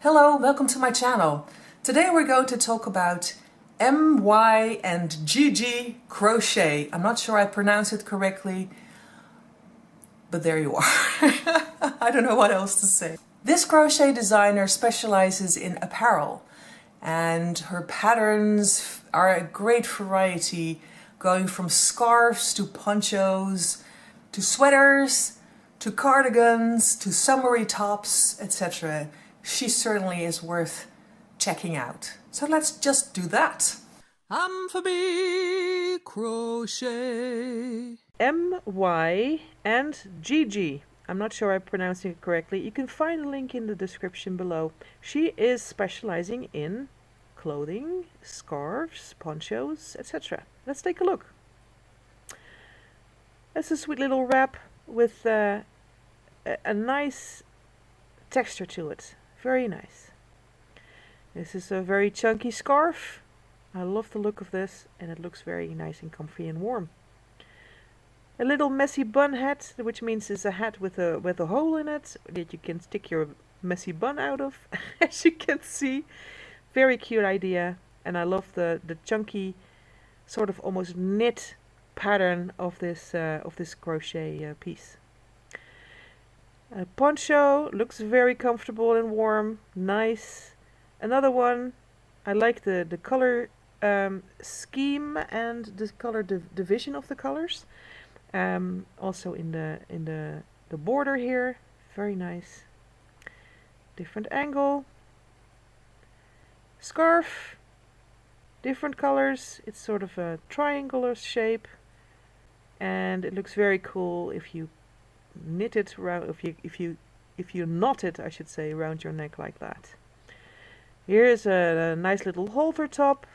Hello, welcome to my channel. Today we're going to talk about MY and GG crochet. I'm not sure I pronounced it correctly, but there you are. I don't know what else to say. This crochet designer specializes in apparel, and her patterns are a great variety, going from scarves to ponchos to sweaters to cardigans to summery tops, etc. She certainly is worth checking out. So let's just do that. Amphibi crochet. MY and GG. I'm not sure I'm pronouncing it correctly. You can find a link in the description below. She is specializing in clothing, scarves, ponchos, etc. Let's take a look. That's a sweet little wrap with a nice texture to it. Very nice. This is a very chunky scarf. I love the look of this, and it looks very nice and comfy and warm. A little messy bun hat, which means it's a hat with a hole in it that you can stick your messy bun out of, as you can see. Very cute idea, and I love the chunky, sort of almost knit pattern of this crochet piece. A poncho looks very comfortable and warm, nice. Another one, I like the color scheme and the color division of the colors. Also in the border here, very nice. Different angle. Scarf, different colors. It's sort of a triangular shape, and it looks very cool if you knit it around, if you knot it, I should say, around your neck like that. Here's a nice little halter top.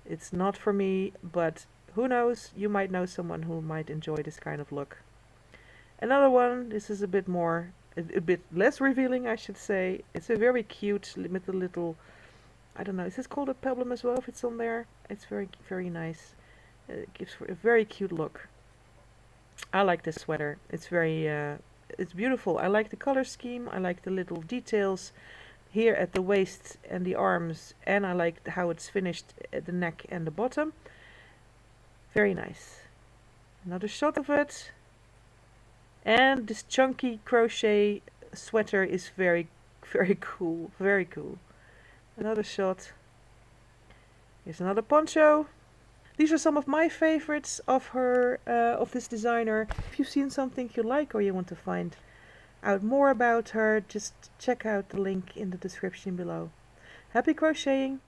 It's not for me, but who knows, you might know someone who might enjoy this kind of look. Another one, this is a bit more, a bit less revealing, I should say. It's a very cute with a little, I don't know, is this called a peplum as well if it's on there? It's very, very nice. It gives a very cute look. I like this sweater. It's very, it's beautiful. I like the color scheme. I like the little details here at the waist and the arms, and I like how it's finished at the neck and the bottom. Very nice. Another shot of it. And this chunky crochet sweater is very, very cool. Very cool. Another shot. Here's another poncho. These are some of my favorites of her, of this designer. If you've seen something you like or you want to find out more about her, just check out the link in the description below. Happy crocheting!